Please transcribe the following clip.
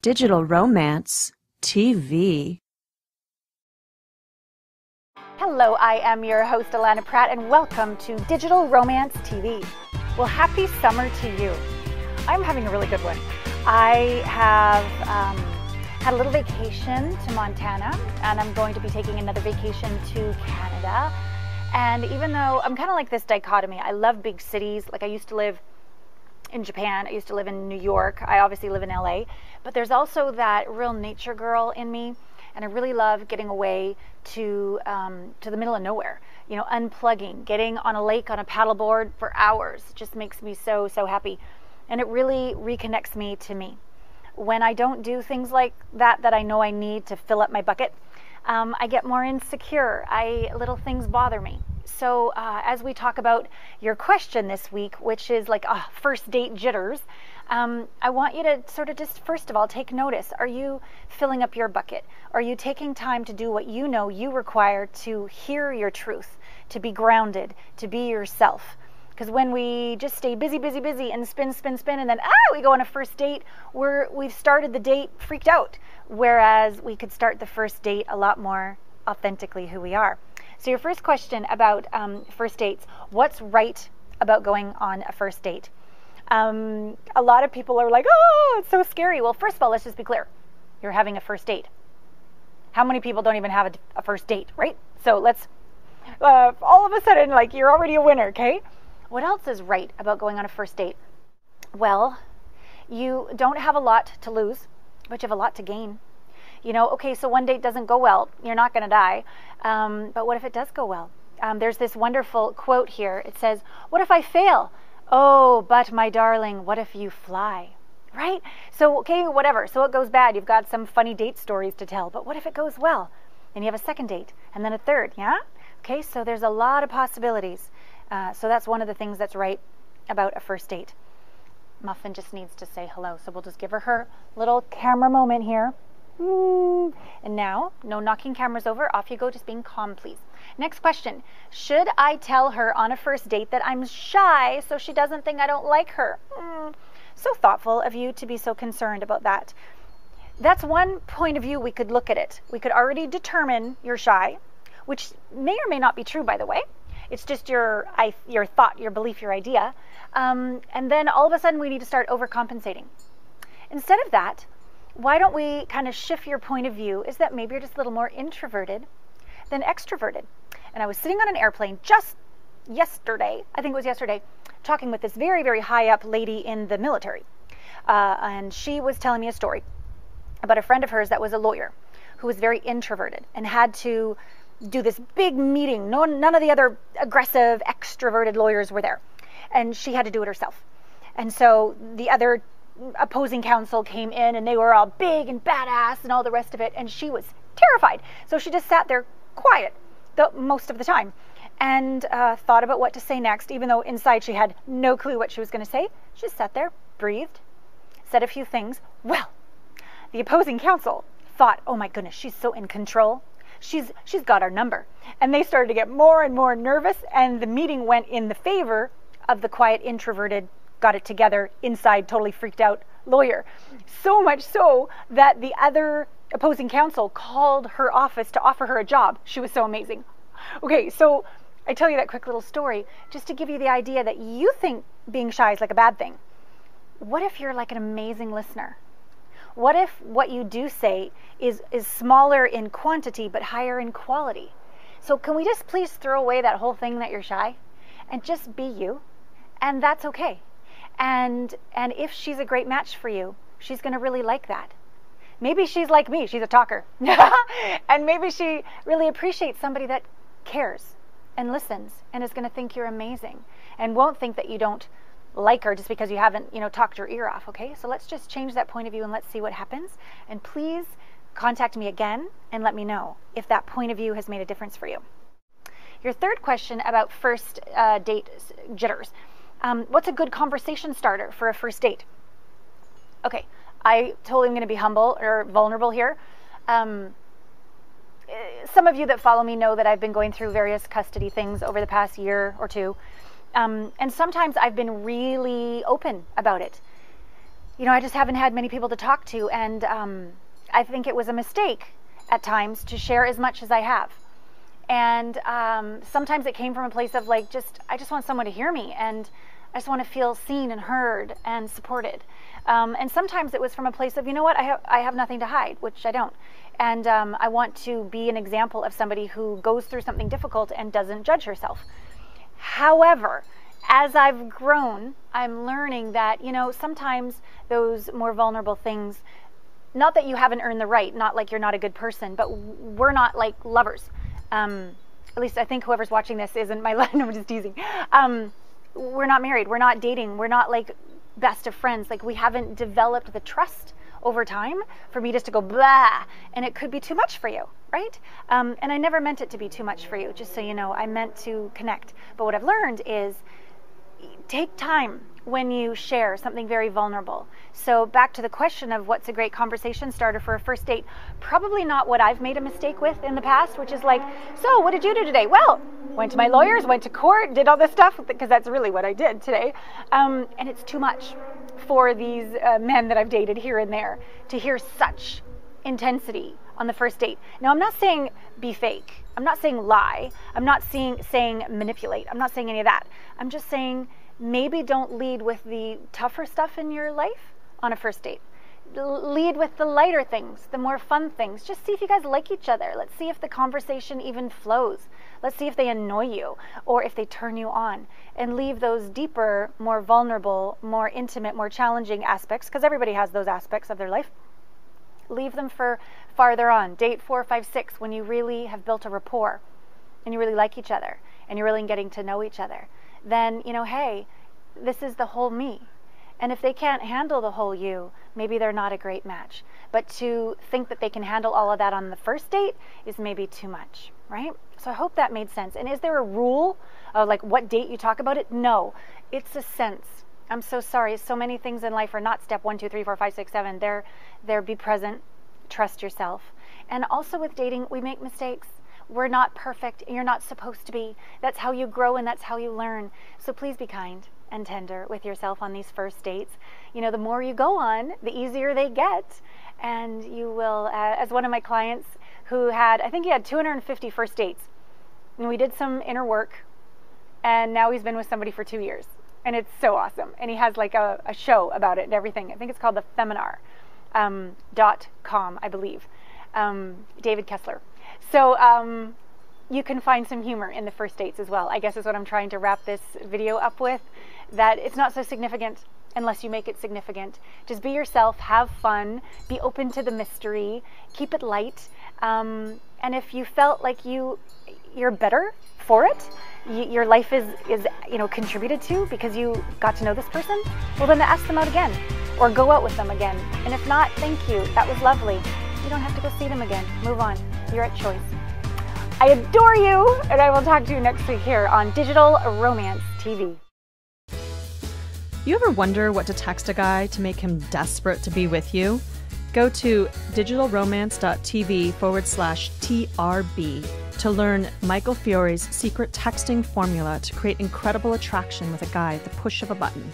Digital Romance TV. Hello, I am your host, Allana Pratt, and welcome to Digital Romance TV. Well, happy summer to you. I'm having a really good one. I have had a little vacation to Montana, and I'm going to be taking another vacation to Canada. And even though I'm kind of like this dichotomy, I love big cities. Like I used to live in Japan, I used to live in New York, I obviously live in LA, but there's also that real nature girl in me, and I really love getting away to the middle of nowhere, you know, unplugging, getting on a lake on a paddleboard for hours. It just makes me so happy, and it really reconnects me to me. When I don't do things like that I know I need to fill up my bucket, I get more insecure. Little things bother me. So as we talk about your question this week, which is like first date jitters, I want you to sort of just first of all take notice. Are you filling up your bucket? Are you taking time to do what you know you require to hear your truth, to be grounded, to be yourself? Because when we just stay busy and spin, and then we go on a first date, we've started the date freaked out. Whereas we could start the first date a lot more authentically who we are. So your first question about first dates, what's right about going on a first date? A lot of people are like, oh, it's so scary. Well, first of all, let's just be clear. You're having a first date. How many people don't even have a first date, right? So let's, all of a sudden, like you're already a winner, okay? What else is right about going on a first date? Well, you don't have a lot to lose, but you have a lot to gain. You know, okay, so one date doesn't go well, you're not going to die. But what if it does go well? There's this wonderful quote here. It says, what if I fail? Oh, but my darling, what if you fly? Right? So, okay, whatever. So it goes bad. You've got some funny date stories to tell. But what if it goes well? Then you have a second date and then a third, yeah? Okay, so there's a lot of possibilities. So that's one of the things that's right about a first date. Muffin just needs to say hello. So we'll just give her little camera moment here. And now, no knocking cameras over. Off you go, just being calm, please. Next question. Should I tell her on a first date that I'm shy so she doesn't think I don't like her? So thoughtful of you to be so concerned about that. That's one point of view we could look at it. We could already determine you're shy, which may or may not be true, by the way. It's just your thought, your belief, your idea. And then all of a sudden we need to start overcompensating. Instead of that, why don't we kind of shift your point of view is that maybe you're just a little more introverted than extroverted. And I was sitting on an airplane just yesterday, I think it was yesterday, talking with this very high up lady in the military. And she was telling me a story about a friend of hers that was a lawyer who was very introverted and had to do this big meeting. None of the other aggressive, extroverted lawyers were there. And she had to do it herself. And so the other opposing counsel came in and they were all big and badass and all the rest of it, and she was terrified. So she just sat there quiet most of the time and thought about what to say next, even though inside she had no clue what she was going to say. She just sat there, breathed, said a few things. Well, the opposing counsel thought, oh my goodness, she's so in control. She's got our number. And they started to get more and more nervous, and the meeting went in the favor of the quiet, introverted, got it together, inside, totally freaked out lawyer. So much so that the other opposing counsel called her office to offer her a job. She was so amazing. Okay, so I tell you that quick little story just to give you the idea that you think being shy is like a bad thing. What if you're like an amazing listener? What if what you do say is smaller in quantity but higher in quality? So can we just please throw away that whole thing that you're shy and just be you? And that's okay. And if she's a great match for you, she's going to really like that. Maybe she's like me, she's a talker. And maybe she really appreciates somebody that cares and listens and is going to think you're amazing and won't think that you don't like her just because you haven't, talked your ear off, okay? So let's just change that point of view and let's see what happens. And please contact me again and let me know if that point of view has made a difference for you. Your third question about first date jitters. What's a good conversation starter for a first date? Okay, I totally am going to be humble or vulnerable here. Some of you that follow me know that I've been going through various custody things over the past year or two. And sometimes I've been really open about it. I just haven't had many people to talk to, and I think it was a mistake at times to share as much as I have. And sometimes it came from a place of like, I just want someone to hear me, and I just want to feel seen and heard and supported. And sometimes it was from a place of, you know what, I have nothing to hide, which I don't. And I want to be an example of somebody who goes through something difficult and doesn't judge herself. However, as I've grown, I'm learning that, sometimes those more vulnerable things, not that you haven't earned the right, not like you're not a good person, but we're not like lovers. At least I think whoever's watching this isn't my no, I'm just teasing. We're not married, we're not dating, we're not like best of friends. Like, we haven't developed the trust over time for me just to go blah, and it could be too much for you, right? And I never meant it to be too much for you, just so you know. I meant to connect. But what I've learned is take time when you share something very vulnerable. So back to the question of what's a great conversation starter for a first date, probably not what I've made a mistake with in the past, which is like, so what did you do today? Well, went to my lawyers, went to court, did all this stuff, because that's really what I did today. And it's too much for these men that I've dated here and there to hear such intensity on the first date. Now, I'm not saying be fake. I'm not saying lie. I'm not saying manipulate. I'm not saying any of that. I'm just saying maybe don't lead with the tougher stuff in your life on a first date. Lead with the lighter things, the more fun things. Just see if you guys like each other. Let's see if the conversation even flows. Let's see if they annoy you or if they turn you on, and leave those deeper, more vulnerable, more intimate, more challenging aspects, because everybody has those aspects of their life. Leave them for farther on. Date 4, 5, 6, when you really have built a rapport and you really like each other and you're really getting to know each other. Then, hey, this is the whole me. And if they can't handle the whole you, maybe they're not a great match. But to think that they can handle all of that on the first date is maybe too much, right? So I hope that made sense. And is there a rule of like what date you talk about it? No, it's a sense. I'm so sorry. So many things in life are not step 1, 2, 3, 4, 5, 6, 7. They're be present, trust yourself. And also with dating, we make mistakes. We're not perfect, and you're not supposed to be. That's how you grow and that's how you learn. So please be kind and tender with yourself on these first dates. The more you go on, the easier they get. And you will, as one of my clients who I think he had 250 first dates. And we did some inner work, and now he's been with somebody for 2 years. And it's so awesome. And he has like a show about it and everything. I think it's called the Feminar.com, I believe. David Kessler. So you can find some humor in the first dates as well, I guess is what I'm trying to wrap this video up with, that it's not so significant unless you make it significant. Just be yourself, have fun, be open to the mystery, keep it light. And if you felt like you're better for it, your life is contributed to because you got to know this person, well then ask them out again or go out with them again. And if not, thank you, that was lovely. You don't have to go see them again. Move on. You're at choice. I adore you, and I will talk to you next week here on Digital Romance TV. You ever wonder what to text a guy to make him desperate to be with you? Go to digitalromance.tv/TRB to learn Michael Fiore's secret texting formula to create incredible attraction with a guy at the push of a button.